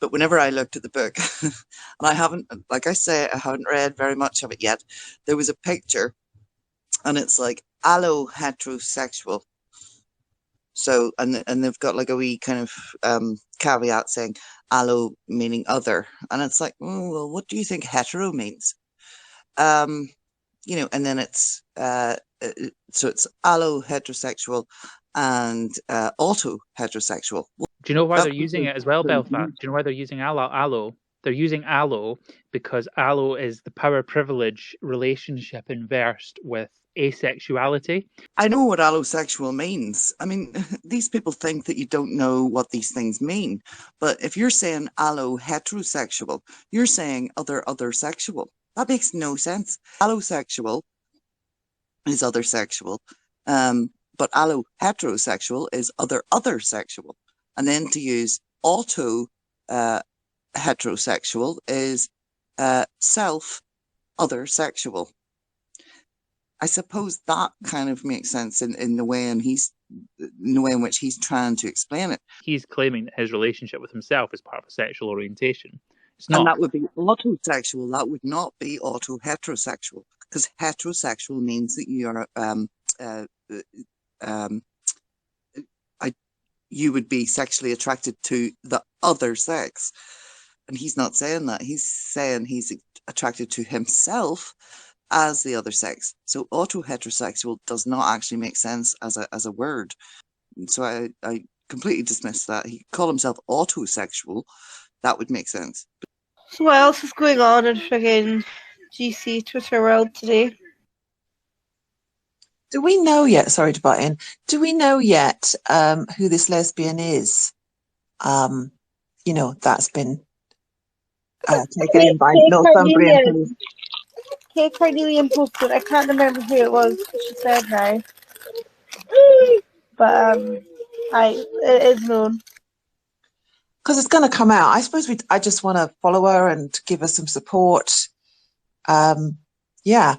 But whenever I looked at the book, and I haven't, like I say, I haven't read very much of it yet, there was a picture and it's like allo heterosexual. So, and they've got like a wee kind of caveat saying allo meaning other. And it's like, oh, well, what do you think hetero means? Um, and then so it's allo heterosexual and auto heterosexual. Do you know why That they're using it as well, Belfast? Do you know why they're using Allo? They're using Allo because Allo is the power privilege relationship inversed with asexuality. I know what allosexual means. I mean, these people think that you don't know what these things mean. But if you're saying allo heterosexual, you're saying other sexual. That makes no sense. Allosexual is other sexual. But allo heterosexual is other sexual. And then to use auto heterosexual is self other sexual. I suppose that kind of makes sense in the way in which he's trying to explain it. He's claiming that his relationship with himself is part of a sexual orientation. It's And not. that would be autosexual. That would not be auto heterosexual, because heterosexual means that you are you would be sexually attracted to the other sex. And he's not saying that. He's saying he's attracted to himself as the other sex. So auto heterosexual does not actually make sense as a word. So I completely dismiss that. He could call himself autosexual. That would make sense. So what else is going on in friggin' GC Twitter world today? Do we know yet? Sorry to butt in. Do we know yet who this lesbian is? That's been taken in by Northumbrian. Kate Carnelian posted. I can't remember who it was. She said now, but it is known. Because it's going to come out. I suppose I just want to follow her and give her some support. Yeah.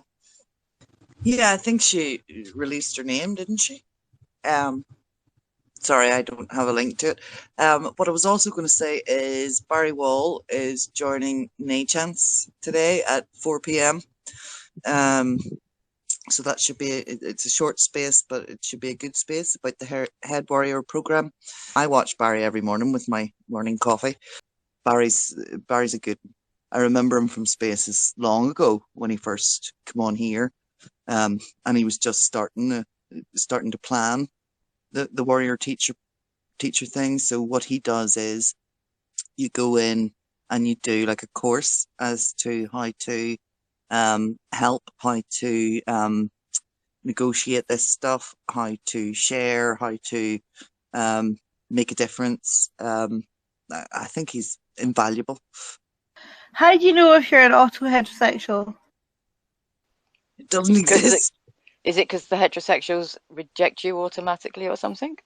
Yeah, I think she released her name, didn't she? Sorry, I don't have a link to it. What I was also going to say is Barry Wall is joining Chance today at 4 p.m. So that should be, it's a short space, but it should be a good space about the Head Warrior program. I watch Barry every morning with my morning coffee. Barry's a good, I remember him from spaces long ago when he first came on here. And he was just starting to plan the warrior teacher thing. So what he does is you go in and you do like a course as to how to help, how to negotiate this stuff, how to share, how to make a difference. I think he's invaluable. How do you know if you're an auto heterosexual? It doesn't exist. Is it because the heterosexuals reject you automatically or something?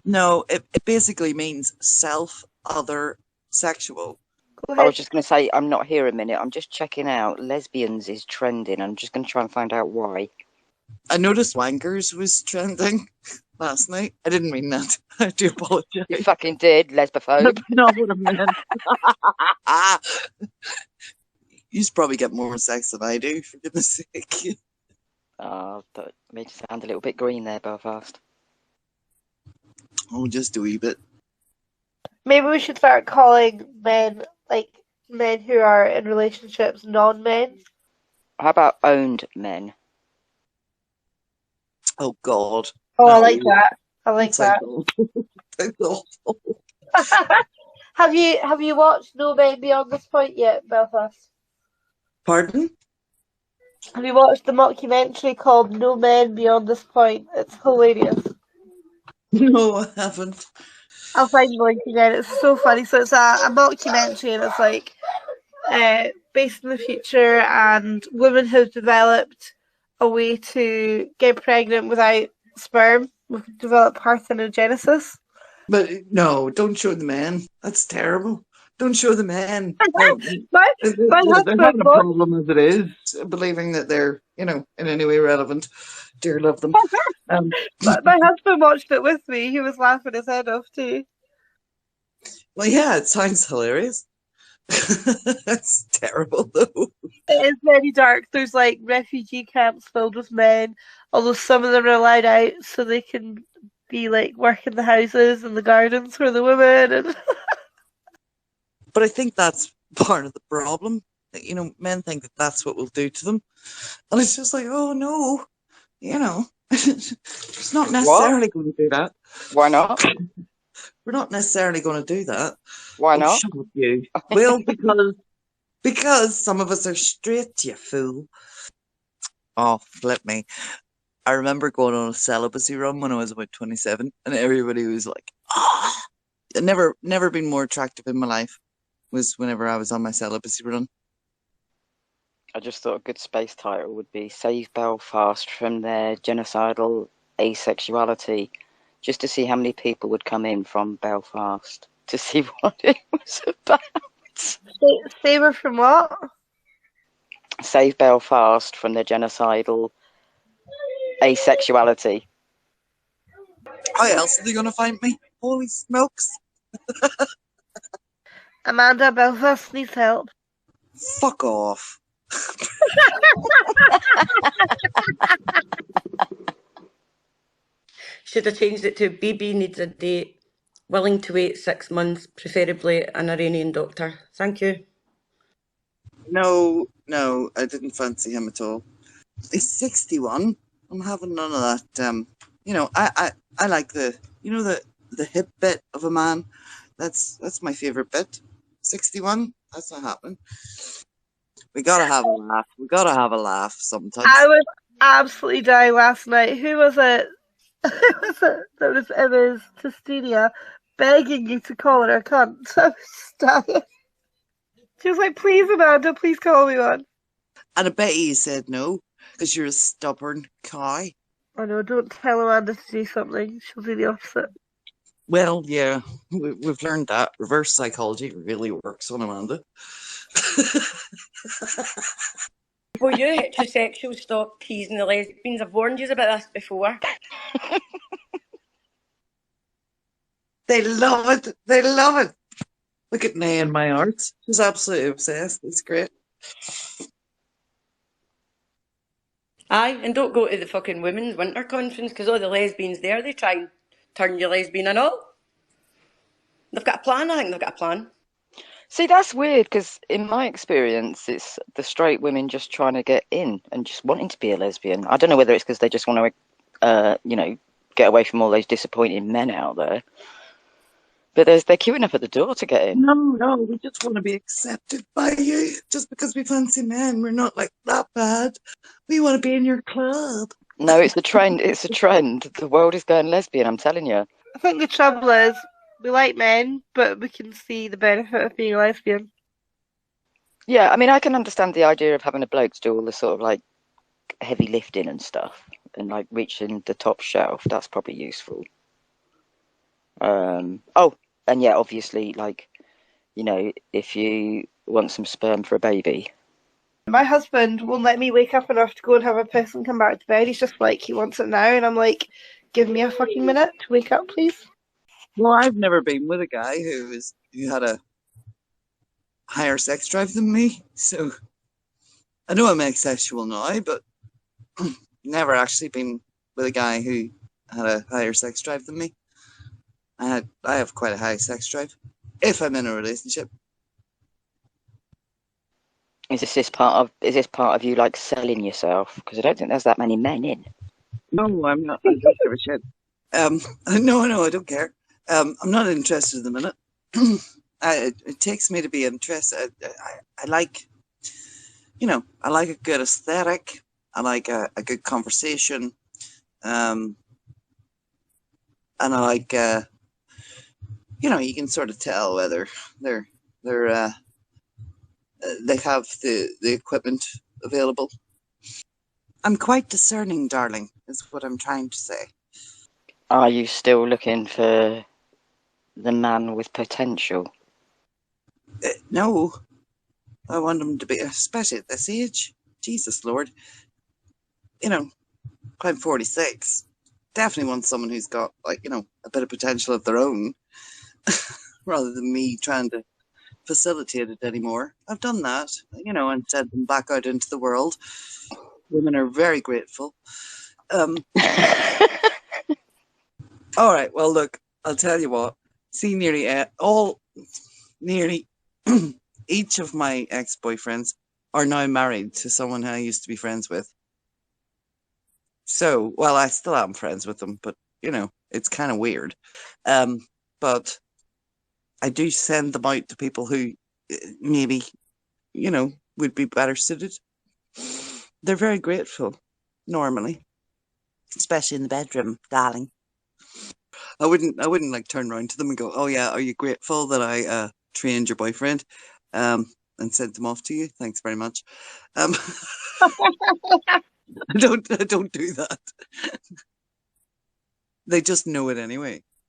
No, it basically means self-other sexual. I was just going to say, I'm not here a minute. I'm just checking out. Lesbians is trending. I'm just going to try and find out why. I noticed wankers was trending last night. I didn't mean that. I do apologize. You fucking did, lesbophobe. That's not what I meant. You probably get more sex than I do, for goodness sake. That made you sound a little bit green there, Belfast. Oh, just a wee bit. Maybe we should start calling men, like men who are in relationships, non-men. How about owned men? Oh, God. Oh, no. I like that. I like that. Have you watched No Men Beyond This Point yet, Belfast? Pardon? Have you watched the mockumentary called No Men Beyond This Point? It's hilarious. No, I haven't. I'll find the link again. It's so funny. So it's a mockumentary, and it's like based in the future, and women have developed a way to get pregnant without sperm. We've developed parthenogenesis. But no, don't show the men. That's terrible. Don't show the men. They're having a problem as it is, believing that they're, in any way relevant. Dear love them. My husband watched it with me. He was laughing his head off too. Well, yeah, it sounds hilarious. It's terrible though. It is very dark. There's like refugee camps filled with men, although some of them are allowed out so they can be like working the houses and the gardens for the women. And But I think that's part of the problem. That, men think that that's what we'll do to them. And it's just like, oh no, it's not What? necessarily going to do that. Why not? We're not necessarily going to do that. Why Oh, not? shut up, you. Well, because some of us are straight, you fool. Oh, flip me. I remember going on a celibacy run when I was about 27, and everybody was like, "Ah!" I'd never been more attractive in my life was whenever I was on my celibacy run. I just thought a good space title would be Save Belfast from Their Genocidal Asexuality, just to see how many people would come in from Belfast to see what it was about. save her from what? Save Belfast from their genocidal asexuality. How else are they going to find me? Holy smokes. Amanda, Belfast needs help. Fuck off. Should have changed it to BB needs a date. Willing to wait 6 months, preferably an Iranian doctor. Thank you. No, I didn't fancy him at all. He's 61. I'm having none of that. I like the hip bit of a man. That's my favorite bit. 61. That's not happening. We gotta have a laugh. We gotta have a laugh sometimes. I was absolutely dying last night. Who was it? Who was it that was Emma's Testinia begging you to call her a cunt? I was just dying. She was like, please, Amanda, please call me one. And I bet you said no, because you're a stubborn cow. I know, don't tell Amanda to do something. She'll do the opposite. Well, yeah, we've learned that. Reverse psychology really works on Amanda. Will you heterosexuals stop teasing the lesbians? I've warned you about this before. They love it. They love it. Look at Nay in my arts. She's absolutely obsessed. It's great. Aye, and don't go to the fucking women's winter conference because all the lesbians there, they try and turn you lesbian and all. They've got a plan, I think they've got a plan. See, that's weird because in my experience, it's the straight women just trying to get in and just wanting to be a lesbian. I don't know whether it's because they just want to, get away from all those disappointing men out there. But they're queuing up at the door to get in. No, we just want to be accepted by you. Just because we fancy men, we're not like that bad. We want to be in your club. No, it's the trend. It's a trend. The world is going lesbian, I'm telling you. I think the trouble is, we like men, but we can see the benefit of being a lesbian. Yeah, I mean, I can understand the idea of having a bloke to do all the sort of like heavy lifting and stuff and like reaching the top shelf. That's probably useful. And yeah, obviously, like, if you want some sperm for a baby. My husband won't let me wake up enough to go and have a piss and come back to bed. He's just like, he wants it now. And I'm like, give me a fucking minute to wake up, please. Well, I've never been with a guy who had a higher sex drive than me. So I know I'm asexual now, but never actually been with a guy who had a higher sex drive than me. I have quite a high sex drive if I'm in a relationship. Is this part of you like selling yourself? Because I don't think there's that many men in. No, I'm not. I don't give a shit. No, I don't care. I'm not interested in the minute. It takes me to be interested. I like, I like a good aesthetic. I like a good conversation. And I like, you can sort of tell whether they have the equipment available. I'm quite discerning, darling, is what I'm trying to say. Are you still looking for the man with potential? No, I want him to be, especially at this age. Jesus Lord. I'm 46. Definitely want someone who's got, a bit of potential of their own. rather than me trying to facilitate it anymore. I've done that, and sent them back out into the world. Women are very grateful. All right. Well, look, I'll tell you what. See, nearly each of my ex-boyfriends are now married to someone I used to be friends with. So, well, I still am friends with them, but it's kind of weird. But I do send them out to people who maybe, would be better suited. They're very grateful, normally, especially in the bedroom, darling. I wouldn't like turn around to them and go, "Oh yeah, are you grateful that I trained your boyfriend, and sent him off to you? Thanks very much." I don't do that. They just know it anyway.